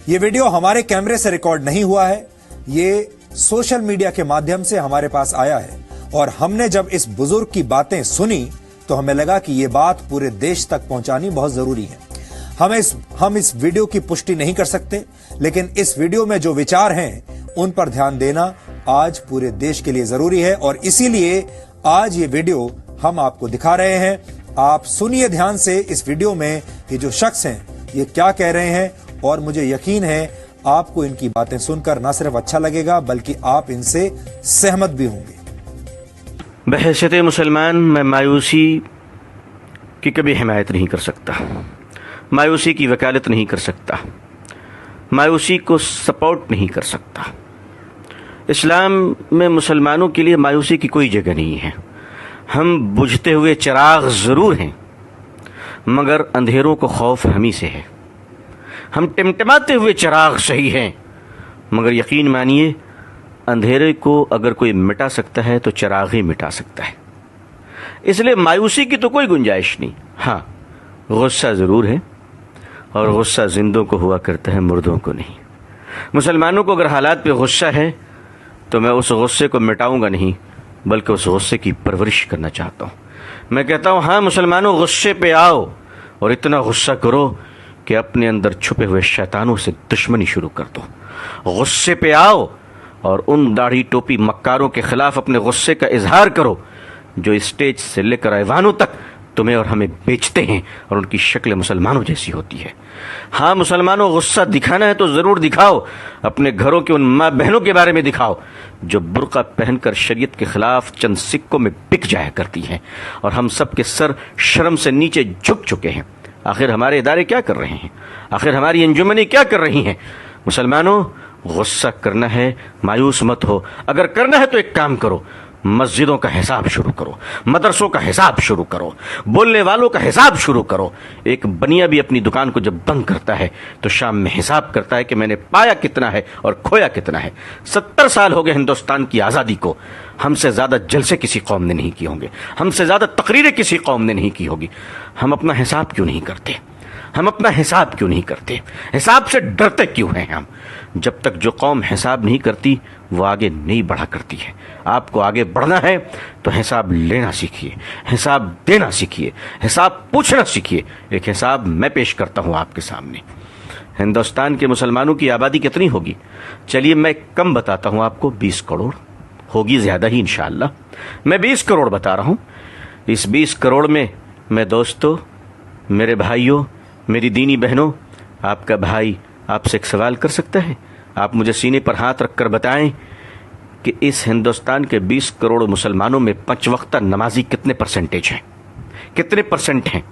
ये वीडियो हमारे कैमरे से रिकॉर्ड नहीं हुआ है, ये सोशल मीडिया के माध्यम से हमारे पास आया है और हमने जब इस बुजुर्ग की बातें सुनी तो हमें लगा कि ये बात पूरे देश तक पहुंचानी बहुत जरूरी है। हम इस वीडियो की पुष्टि नहीं कर सकते, लेकिन इस वीडियो में जो विचार हैं उन पर ध्यान देना आज पूरे देश के लिए जरूरी है और इसीलिए आज ये वीडियो हम आपको दिखा रहे हैं। आप सुनिए ध्यान से इस वीडियो में ये जो शख्स हैं ये क्या कह रहे हैं और मुझे यकीन है आपको इनकी बातें सुनकर न सिर्फ अच्छा लगेगा बल्कि आप इनसे सहमत भी होंगे। बहैसियत मुसलमान मैं मायूसी की कभी हिमायत नहीं कर सकता, मायूसी की वकालत नहीं कर सकता, मायूसी को सपोर्ट नहीं कर सकता। इस्लाम में मुसलमानों के लिए मायूसी की कोई जगह नहीं है। हम बुझते हुए चिराग ज़रूर हैं, मगर अंधेरों को खौफ हमी से है। हम टिमटिमाते हुए चिराग सही हैं, मगर यकीन मानिए अंधेरे को अगर कोई मिटा सकता है तो चिराग ही मिटा सकता है। इसलिए मायूसी की तो कोई गुंजाइश नहीं। हाँ, गुस्सा ज़रूर है और गुस्सा जिंदों को हुआ करता है, मुर्दों को नहीं। मुसलमानों को अगर हालात पे गुस्सा है तो मैं उस गुस्से को मिटाऊंगा नहीं, बल्कि उस गुस्से की परवरिश करना चाहता हूँ। मैं कहता हूँ, हाँ मुसलमानों, गुस्से पे आओ और इतना गुस्सा करो कि अपने अंदर छुपे हुए शैतानों से दुश्मनी शुरू कर दो। गुस्से पे आओ और उन दाढ़ी टोपी मक्कारों के खिलाफ अपने गुस्से का इजहार करो जो स्टेज से लेकर ऐवानों तक तुम्हें और हमें बेचते हैं और उनकी शक्ल मुसलमानों जैसी होती है। हाँ मुसलमानों, गुस्सा दिखाना है तो ज़रूर दिखाओ। अपने घरों के उन माँ बहनों के बारे में दिखाओ जो बुर्का पहनकर शरीयत के खिलाफ चंद सिक्कों में बिक जाया करती हैं और हम सब के सर शर्म से नीचे झुक चुके हैं। आखिर हमारे इदारे क्या कर रहे हैं? आखिर हमारी अंजुमनें क्या कर रही हैं? मुसलमानों, गुस्सा करना है, मायूस मत हो। अगर करना है तो एक काम करो, मस्जिदों का हिसाब शुरू करो, मदरसों का हिसाब शुरू करो, बोलने वालों का हिसाब शुरू करो। एक बनिया भी अपनी दुकान को जब बंद करता है तो शाम में हिसाब करता है कि मैंने पाया कितना है और खोया कितना है। 70 साल हो गए हिंदुस्तान की आज़ादी को, हमसे ज़्यादा जलसे किसी कौम ने नहीं किए होंगे, हमसे ज़्यादा तकरीरें किसी कौम ने नहीं की होगी। हम अपना हिसाब क्यों नहीं करते? हम अपना हिसाब क्यों नहीं करते? हिसाब से डरते क्यों हैं हम? जब तक जो कौम हिसाब नहीं करती वो आगे नहीं बढ़ा करती है। आपको आगे बढ़ना है तो हिसाब लेना सीखिए, हिसाब देना सीखिए, हिसाब पूछना सीखिए। एक हिसाब मैं पेश करता हूँ आपके सामने। हिंदुस्तान के मुसलमानों की आबादी कितनी होगी? चलिए मैं कम बताता हूँ आपको, 20 करोड़ होगी, ज़्यादा ही इंशाअल्लाह। मैं 20 करोड़ बता रहा हूँ। इस 20 करोड़ में मैं दोस्तों, मेरे भाइयों, मेरी दीनी बहनों, आपका भाई आपसे एक सवाल कर सकता है? आप मुझे सीने पर हाथ रखकर बताएं कि इस हिंदुस्तान के 20 करोड़ मुसलमानों में 5 वक्ता नमाजी कितने परसेंटेज हैं? कितने परसेंट हैं?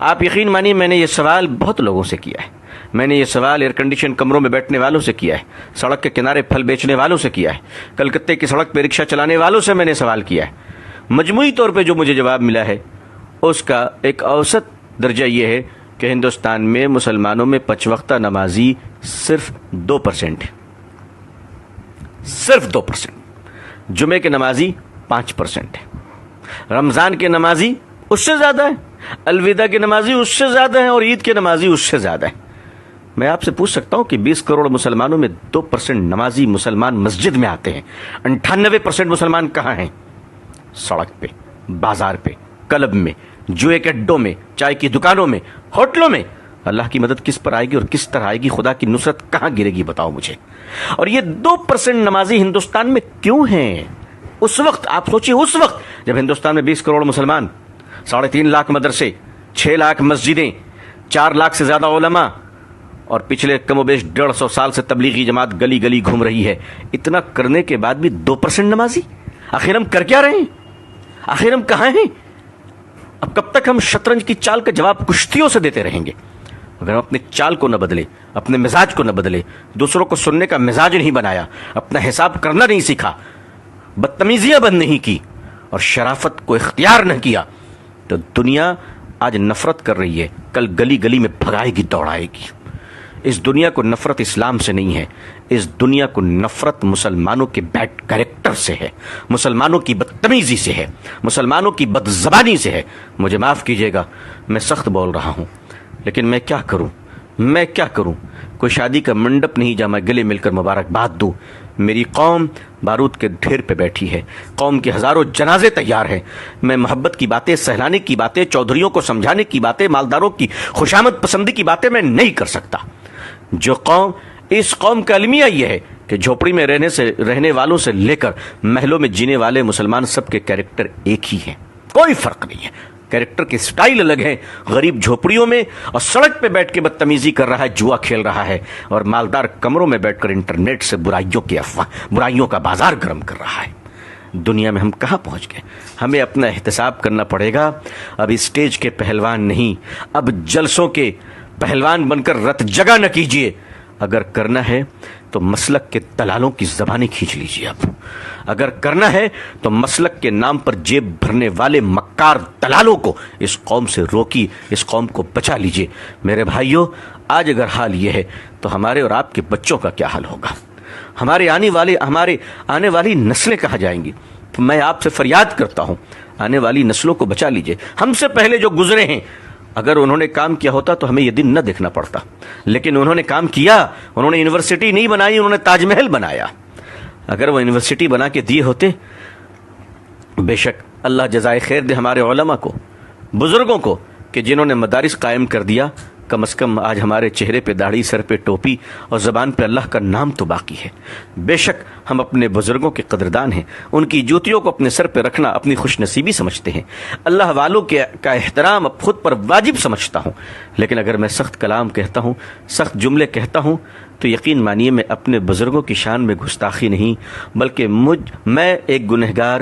आप यकीन मानिए मैंने ये सवाल बहुत लोगों से किया है। मैंने ये सवाल एयर कंडीशन कमरों में बैठने वालों से किया है, सड़क के किनारे फल बेचने वालों से किया है, कलकत्ते की सड़क पर रिक्शा चलाने वालों से मैंने सवाल किया है। मजमूई तौर पर जो मुझे जवाब मिला है उसका एक औसत दर्जा ये है कि हिंदुस्तान में मुसलमानों में 5 वक्ता नमाजी सिर्फ 2% है, सिर्फ 2%। जुमे के नमाजी 5% है, रमजान के नमाजी उससे ज्यादा है, अलविदा के नमाजी उससे ज्यादा है और ईद के नमाजी उससे ज्यादा है। मैं आपसे पूछ सकता हूं कि 20 करोड़ मुसलमानों में 2% नमाजी मुसलमान मस्जिद में आते हैं। 98% मुसलमान कहां हैं? सड़क पे, बाजार पे, क्लब में, जुए के अड्डों में, चाय की दुकानों में, होटलों में। अल्लाह की मदद किस पर आएगी और किस तरह आएगी? खुदा की नुसरत कहां गिरेगी बताओ मुझे। और ये 2% नमाजी हिंदुस्तान में क्यों हैं? उस वक्त आप सोचिए, उस वक्त जब हिंदुस्तान में 20 करोड़ मुसलमान, 3.5 लाख मदरसे, 6 लाख मस्जिदें, 4 लाख से ज्यादा उलमा और पिछले कमोबेश 150 साल से तबलीगी जमात गली गली घूम रही है। इतना करने के बाद भी 2% नमाजी। आखिर हम कर क्या रहे हैं? आखिर हम कहां हैं? अब कब तक हम शतरंज की चाल का जवाब कुश्तियों से देते रहेंगे? अगर हम अपने चाल को न बदले, अपने मिजाज को न बदले, दूसरों को सुनने का मिजाज नहीं बनाया, अपना हिसाब करना नहीं सीखा, बदतमीजियां बंद नहीं की और शराफत को इख्तियार न किया, तो दुनिया आज नफरत कर रही है, कल गली गली में भगाएगी, दौड़ाएगी। इस दुनिया को नफरत इस्लाम से नहीं है, इस दुनिया को नफरत मुसलमानों के बैड कैरेक्टर से है, मुसलमानों की बदतमीजी से है, मुसलमानों की बदज़बानी से है। मुझे माफ़ कीजिएगा, मैं सख्त बोल रहा हूँ, लेकिन मैं क्या करूँ? کوئی شادی کا منڈپ نہیں جہاں میں گلے مل کر مبارکباد دوں. میری قوم بارود کے ڈھیر پہ بیٹھی ہے, قوم کے ہزاروں جنازے تیار ہیں. میں محبت کی باتیں, سہلانے کی باتیں, چودھریوں کو سمجھانے کی باتیں, مالداروں کی خوشامد پسندی کی باتیں میں نہیں کر سکتا. جو قوم, اس قوم کا المیہ یہ ہے کہ جھوپڑی میں رہنے والوں سے لے کر محلوں میں جینے والے مسلمان سب کے کیریکٹر ایک ہی ہیں, کوئی فرق نہیں ہے. کیریکٹر کے سٹائل الگ ہیں. غریب جھوپڑیوں میں اور سڑک پہ بیٹھ کے بدتمیزی کر رہا ہے, جوا کھیل رہا ہے, اور مالدار کمروں میں بیٹھ کر انٹرنیٹ سے برائیوں کا بازار گرم کر رہا ہے. دنیا میں ہم کہاں پہنچ گئے؟ ہمیں اپنا احتساب کرنا پڑے گا. اب اسٹیج کے پہلوان نہیں, اب جلسوں کے پہلوان بن کر رت جگہ نہ کیجیے. اگر کرنا ہے تو مسلک کے دلالوں کی زبانیں کھینچ لیجیے. اب اگر کرنا ہے تو مسلک کے نام پر جیب بھرنے والے مکار دلالوں کو اس قوم سے روکی, اس قوم کو بچا لیجیے. میرے بھائیوں, آج اگر حال یہ ہے تو ہمارے اور آپ کے بچوں کا کیا حال ہوگا؟ ہمارے آنے والی نسلیں کہاں جائیں گی؟ تو میں آپ سے فریاد کرتا ہوں, آنے والی نسلوں کو بچا لیجیے. ہم سے پہلے جو گزرے ہیں, اگر انہوں نے کام کیا ہوتا تو ہمیں یہ دن نہ دیکھنا پڑتا, لیکن انہوں نے کام کیا. انہوں نے یونیورسٹی نہیں بنائی, انہوں نے تاج محل بنایا. اگر وہ یونیورسٹی بنا کے دیے ہوتے, بے شک اللہ جزائے خیر دے ہمارے علماء کو, بزرگوں کو, کہ جنہوں نے مدارس قائم کر دیا. کم از کم آج ہمارے چہرے پہ داڑھی, سر پہ ٹوپی اور زبان پہ اللہ کا نام تو باقی ہے. بے شک ہم اپنے بزرگوں کے قدردان ہیں. ان کی جوتیوں کو اپنے سر پہ رکھنا اپنی خوش نصیبی سمجھتے ہیں. اللہ والوں کا احترام اب خود پر واجب سمجھتا ہوں. لیکن اگر میں سخت کلام کہتا ہوں, سخت جملے کہتا ہوں, تو یقین مانیے میں اپنے بزرگوں کی شان میں گستاخی نہیں, بلکہ میں ایک گنہگار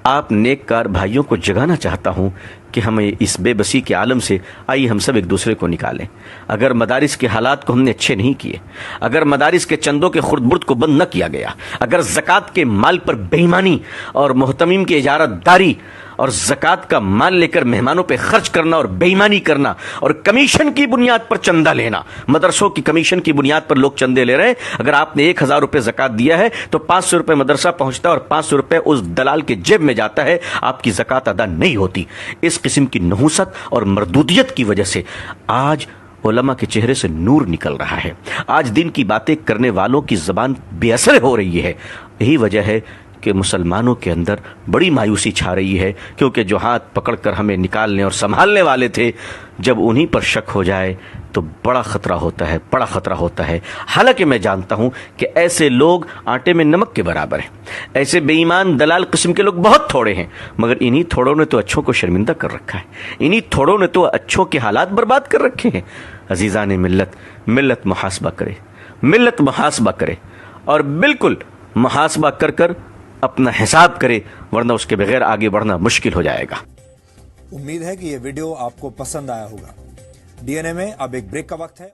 آپ نیک کار بھائیوں کو جگانا چاہتا ہوں کہ ہمیں اس بے بسی کے عالم سے آئیے ہم سب ایک دوسرے کو نکالیں. اگر مدارس کے حالات کو ہم نے اچھے نہیں کیے, اگر مدارس کے چندوں کے خرد برد کو بند نہ کیا گیا, اگر زکوٰۃ کے مال پر بے ایمانی اور محتمین کی اجارت داری اور زکوٰۃ کا مال لے کر مہمانوں پہ خرچ کرنا اور بے ایمانی کرنا اور کمیشن کی بنیاد پر چندہ لینا, مدرسوں کی کمیشن کی بنیاد پر لوگ چندے لے رہے ہیں. اگر آپ نے 1000 روپے زکوٰۃ دیا ہے تو 500 روپے مدرسہ پہنچتا ہے اور 500 روپے اس دلال کے جیب میں جاتا ہے, آپ کی زکوٰۃ ادا نہیں ہوتی. اس قسم کی نحوست اور مردودیت کی وجہ سے آج علماء کے چہرے سے نور نکل رہا ہے. آج دین کی باتیں کرنے والوں کی زبان بے اثر ہو رہی ہے. یہی وجہ ہے کہ مسلمانوں کے اندر بڑی مایوسی چھا رہی ہے, کیونکہ جو ہاتھ پکڑ کر ہمیں نکالنے اور سنبھالنے والے تھے, جب انہی پر شک ہو جائے تو بڑا خطرہ ہوتا ہے, بڑا خطرہ ہوتا ہے. حالانکہ میں جانتا ہوں کہ ایسے لوگ آٹے میں نمک کے برابر ہیں. ایسے بے ایمان دلال قسم کے لوگ بہت تھوڑے ہیں, مگر انہی تھوڑوں نے تو اچھوں کو شرمندہ کر رکھا ہے. انہی تھوڑوں نے تو اچھوں کے حالات برباد کر رکھے ہیں. عزیزان ملت محاسبہ کرے, ملت محاسبہ کرے, اور بالکل محاسبہ کر اپنا حساب کرے, ورنہ اس کے بغیر آگے بڑھنا مشکل ہو جائے گا. امید ہے کہ یہ ویڈیو آپ کو پسند آیا ہوگا. ڈی این اے میں اب ایک بریک کا وقت ہے.